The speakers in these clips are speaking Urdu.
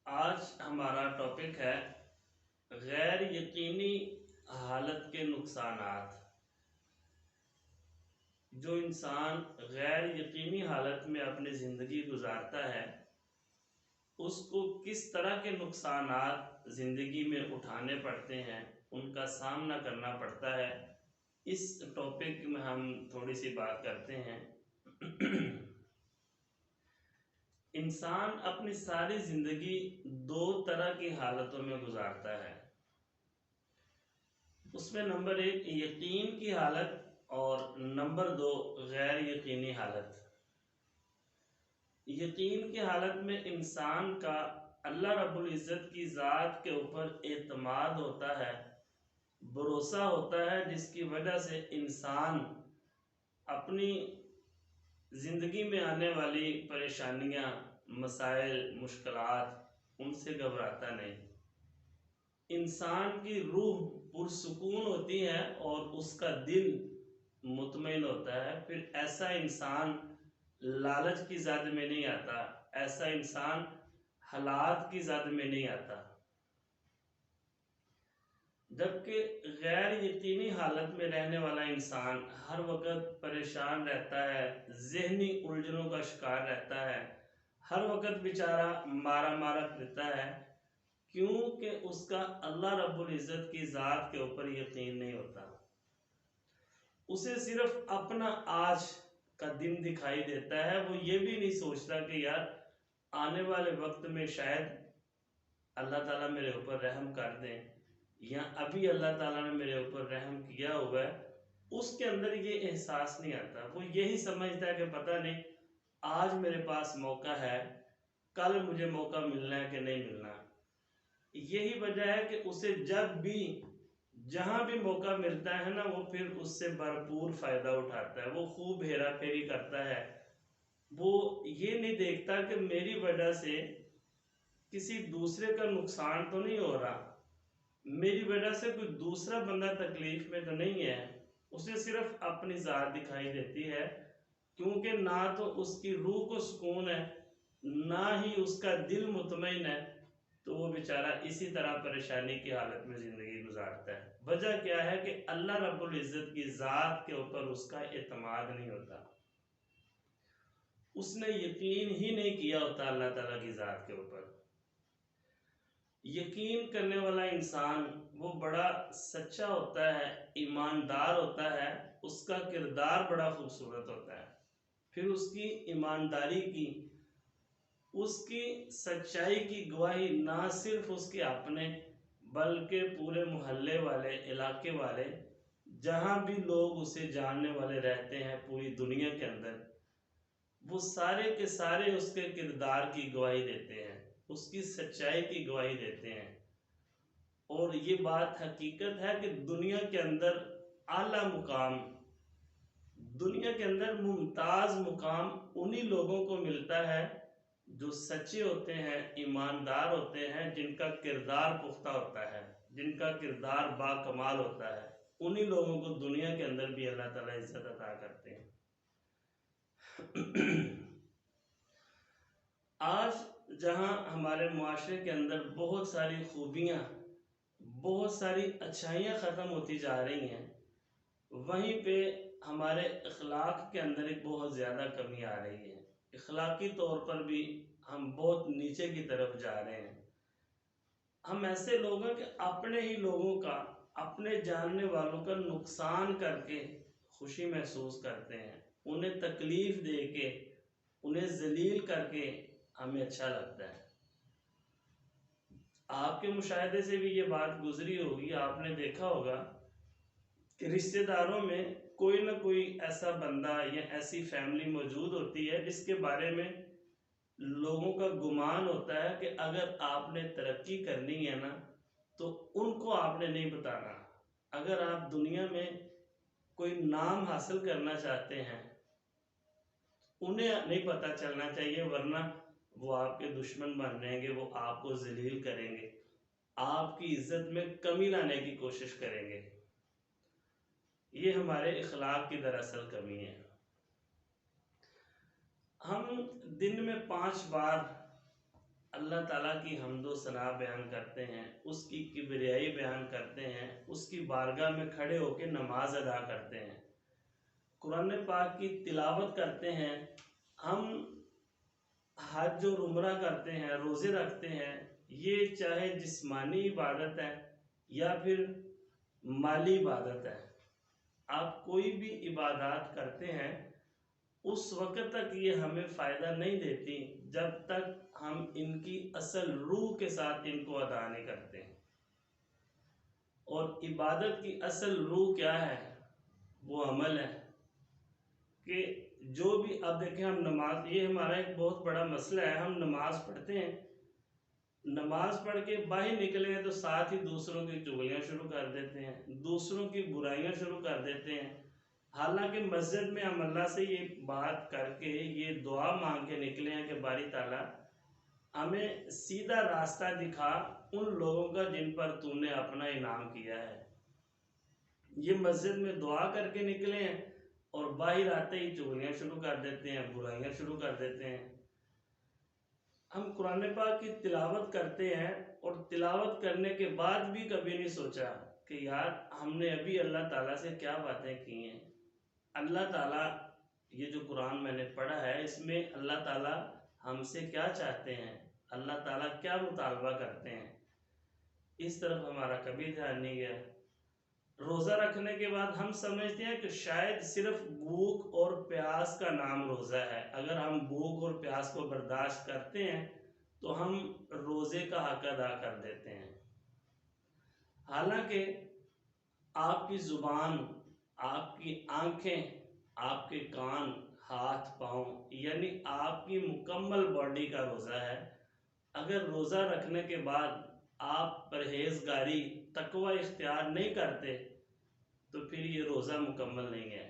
آج ہمارا ٹاپک ہے غیر یقینی حالت کے نقصانات۔ جو انسان غیر یقینی حالت میں اپنی زندگی گزارتا ہے اس کو کس طرح کے نقصانات زندگی میں اٹھانے پڑتے ہیں، ان کا سامنا کرنا پڑتا ہے۔ اس ٹاپک میں ہم تھوڑی سی بات کرتے ہیں۔ انسان اپنی ساری زندگی دو طرح کی حالتوں میں گزارتا ہے۔ اس میں نمبر ایک یقین کی حالت اور نمبر دو غیر یقینی حالت۔ یقین کی حالت میں انسان کا اللہ رب العزت کی ذات کے اوپر اعتماد ہوتا ہے، بھروسہ ہوتا ہے، جس کی وجہ سے انسان اپنی زندگی میں آنے والی پریشانیاں، مسائل، مشکلات، ان سے گھبراتا نہیں۔ انسان کی روح پرسکون ہوتی ہے اور اس کا دل مطمئن ہوتا ہے۔ پھر ایسا انسان لالچ کی زد میں نہیں آتا، ایسا انسان حالات کی زد میں نہیں آتا۔ جبکہ غیر یقینی حالت میں رہنے والا انسان ہر وقت پریشان رہتا ہے، ذہنی الجھنوں کا شکار رہتا ہے، ہر وقت بیچارہ مارا مارا پھرتا ہے، کیونکہ اس کا اللہ رب العزت کی ذات کے اوپر یقین نہیں ہوتا۔ اسے صرف اپنا آج کا دن دکھائی دیتا ہے، وہ یہ بھی نہیں سوچتا کہ یار آنے والے وقت میں شاید اللہ تعالیٰ میرے اوپر رحم کر دیں، یا ابھی اللہ تعالیٰ نے میرے اوپر رحم کیا ہوا ہے۔ اس کے اندر یہ احساس نہیں آتا، وہ یہی سمجھتا ہے کہ پتہ نہیں آج میرے پاس موقع ہے، کل مجھے موقع ملنا ہے کہ نہیں ملنا۔ یہی وجہ ہے کہ اسے جب بھی جہاں بھی موقع ملتا ہے نا، وہ پھر اس سے بھرپور فائدہ اٹھاتا ہے، وہ خوب ہیرا پھیری کرتا ہے۔ وہ یہ نہیں دیکھتا کہ میری وجہ سے کسی دوسرے کا نقصان تو نہیں ہو رہا، میری وجہ سے کوئی دوسرا بندہ تکلیف میں تو نہیں ہے۔ اسے صرف اپنی ذات دکھائی دیتی ہے، کیونکہ نہ تو اس کی روح کو سکون ہے، نہ ہی اس کا دل مطمئن ہے، تو وہ بیچارہ اسی طرح پریشانی کی حالت میں زندگی گزارتا ہے۔ وجہ کیا ہے کہ اللہ رب العزت کی ذات کے اوپر اس کا اعتماد نہیں ہوتا، اس نے یقین ہی نہیں کیا ہوتا اللہ تعالیٰ کی ذات کے اوپر۔ یقین کرنے والا انسان وہ بڑا سچا ہوتا ہے، ایماندار ہوتا ہے، اس کا کردار بڑا خوبصورت ہوتا ہے۔ پھر اس کی ایمانداری کی، اس کی سچائی کی گواہی نہ صرف اس کے اپنے بلکہ پورے محلے والے، علاقے والے، جہاں بھی لوگ اسے جاننے والے رہتے ہیں پوری دنیا کے اندر، وہ سارے کے سارے اس کے کردار کی گواہی دیتے ہیں، اس کی سچائی کی گواہی دیتے ہیں۔ اور یہ بات حقیقت ہے کہ دنیا کے اندر اعلیٰ مقام، دنیا کے اندر ممتاز مقام انہی لوگوں کو ملتا ہے جو سچے ہوتے ہیں، ایماندار ہوتے ہیں، جن کا کردار پختہ ہوتا ہے، جن کا کردار باکمال ہوتا ہے۔ انہی لوگوں کو دنیا کے اندر بھی اللہ تعالیٰ عزت عطا کرتے ہیں۔ آج جہاں ہمارے معاشرے کے اندر بہت ساری خوبیاں، بہت ساری اچھائیاں ختم ہوتی جا رہی ہیں، وہیں پہ ہمارے اخلاق کے اندر ایک بہت زیادہ کمی آ رہی ہے۔ اخلاقی طور پر بھی ہم بہت نیچے کی طرف جا رہے ہیں۔ ہم ایسے لوگ ہیں کہ اپنے ہی لوگوں کا، اپنے جاننے والوں کا نقصان کر کے خوشی محسوس کرتے ہیں، انہیں تکلیف دے کے، انہیں ذلیل کر کے ہمیں اچھا لگتا ہے۔ آپ کے مشاہدے سے بھی یہ بات گزری ہوگی، آپ نے دیکھا ہوگا کہ رشتہ داروں میں کوئی نہ کوئی ایسا بندہ یا ایسی فیملی موجود ہوتی ہے جس کے بارے میں لوگوں کا گمان ہوتا ہے کہ اگر آپ نے ترقی کرنی ہے نا تو ان کو آپ نے نہیں بتانا، اگر آپ دنیا میں کوئی نام حاصل کرنا چاہتے ہیں انہیں نہیں پتہ چلنا چاہیے، ورنہ وہ آپ کے دشمن بن جائیں گے، وہ آپ کو ذلیل کریں گے، آپ کی عزت میں کمی لانے کی کوشش کریں گے۔ یہ ہمارے اخلاق کی دراصل کمی ہے۔ ہم دن میں 5 بار اللہ تعالیٰ کی حمد و ثنا بیان کرتے ہیں، اس کی کبریائی بیان کرتے ہیں، اس کی بارگاہ میں کھڑے ہو کے نماز ادا کرتے ہیں، قرآن پاک کی تلاوت کرتے ہیں، ہم حج اور عمرہ کرتے ہیں، روزے رکھتے ہیں، یہ چاہے جسمانی عبادت ہے یا پھر مالی عبادت ہے، آپ کوئی بھی عبادات کرتے ہیں اس وقت تک یہ ہمیں فائدہ نہیں دیتی جب تک ہم ان کی اصل روح کے ساتھ ان کو ادا نہیں کرتے. اور عبادت کی اصل روح کیا ہے؟ وہ عمل ہے. کہ جو بھی اب دیکھیں ہم نماز، یہ ہمارا ایک بہت بڑا مسئلہ ہے، ہم نماز پڑھتے ہیں، نماز پڑھ کے باہر نکلے ہیں تو ساتھ ہی دوسروں کی چغلیاں شروع کر دیتے ہیں، دوسروں کی برائیاں شروع کر دیتے ہیں. حالانکہ مسجد میں ہم اللہ سے یہ بات کر کے یہ دعا مانگ کے نکلے ہیں کہ باری تعالیٰ ہمیں سیدھا راستہ دکھا ان لوگوں کا جن پر تو نے اپنا انعام کیا ہے. یہ مسجد میں دعا کر کے نکلے ہیں اور باہر آتے ہی چغلیاں شروع کر دیتے ہیں، برائیاں شروع کر دیتے ہیں. ہم قرآن پاک کی تلاوت کرتے ہیں اور تلاوت کرنے کے بعد بھی کبھی نہیں سوچا کہ یار ہم نے ابھی اللہ تعالیٰ سے کیا باتیں کی ہیں. اللہ تعالیٰ یہ جو قرآن میں نے پڑھا ہے اس میں اللہ تعالیٰ ہم سے کیا چاہتے ہیں، اللہ تعالیٰ کیا مطالبہ کرتے ہیں، اس طرف ہمارا کبھی دھیان نہیں گیا. روزہ رکھنے کے بعد ہم سمجھتے ہیں کہ شاید صرف بھوک اور پیاس کا نام روزہ ہے، اگر ہم بھوک اور پیاس کو برداشت کرتے ہیں تو ہم روزے کا حق ادا کر دیتے ہیں. حالانکہ آپ کی زبان، آپ کی آنکھیں، آپ کے کان، ہاتھ پاؤں، یعنی آپ کی مکمل باڈی کا روزہ ہے. اگر روزہ رکھنے کے بعد آپ پرہیزگاری، تقوی اختیار نہیں کرتے تو پھر یہ روزہ مکمل نہیں ہے.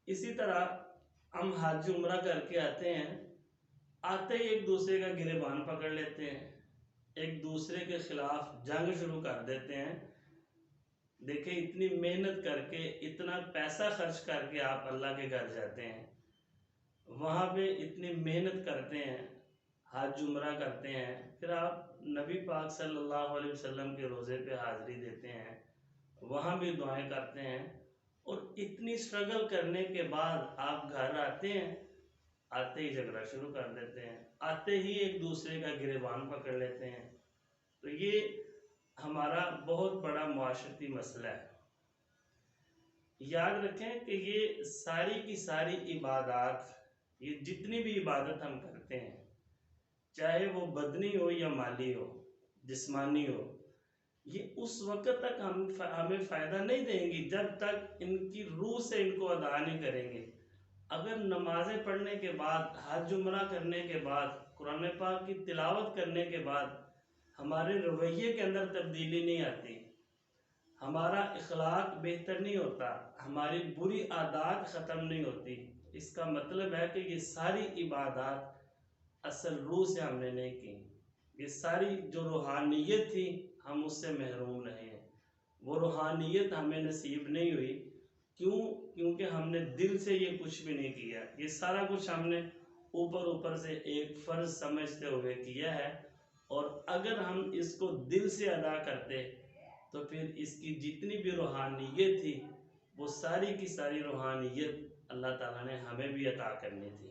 اسی طرح ہم حج عمرہ کر کے آتے ہیں، آتے ہی ایک دوسرے کا گریبان پکڑ لیتے ہیں، ایک دوسرے کے خلاف جنگ شروع کر دیتے ہیں. دیکھیں اتنی محنت کر کے، اتنا پیسہ خرچ کر کے آپ اللہ کے گھر جاتے ہیں، وہاں پہ اتنی محنت کرتے ہیں، حج عمرہ کرتے ہیں، پھر آپ نبی پاک صلی اللہ علیہ وسلم کے روزے پہ حاضری دیتے ہیں، وہاں بھی دعائیں کرتے ہیں، اور اتنی سٹرگل کرنے کے بعد آپ گھر آتے ہیں، آتے ہی جھگڑا شروع کر دیتے ہیں، آتے ہی ایک دوسرے کا گریبان پکڑ لیتے ہیں. تو یہ ہمارا بہت بڑا معاشرتی مسئلہ ہے. یاد رکھیں کہ یہ ساری کی ساری عبادات، یہ جتنی بھی عبادت ہم کرتے ہیں، چاہے وہ بدنی ہو یا مالی ہو، جسمانی ہو، یہ اس وقت تک ہمیں فائدہ نہیں دیں گی جب تک ان کی روح سے ان کو ادا نہیں کریں گے. اگر نمازیں پڑھنے کے بعد، حج عمرہ کرنے کے بعد، قرآن پاک کی تلاوت کرنے کے بعد ہمارے رویے کے اندر تبدیلی نہیں آتی، ہمارا اخلاق بہتر نہیں ہوتا، ہماری بری عادات ختم نہیں ہوتی، اس کا مطلب ہے کہ یہ ساری عبادات اصل روح سے ہم نے نہیں کی. یہ ساری جو روحانیت تھی ہم اس سے محروم رہے ہیں، وہ روحانیت ہمیں نصیب نہیں ہوئی. کیوں؟ کیونکہ ہم نے دل سے یہ کچھ بھی نہیں کیا. یہ سارا کچھ ہم نے اوپر سے ایک فرض سمجھتے ہوئے کیا ہے، اور اگر ہم اس کو دل سے ادا کرتے تو پھر اس کی جتنی بھی روحانیت تھی وہ ساری کی ساری روحانیت اللہ تعالیٰ نے ہمیں بھی عطا کرنی تھی.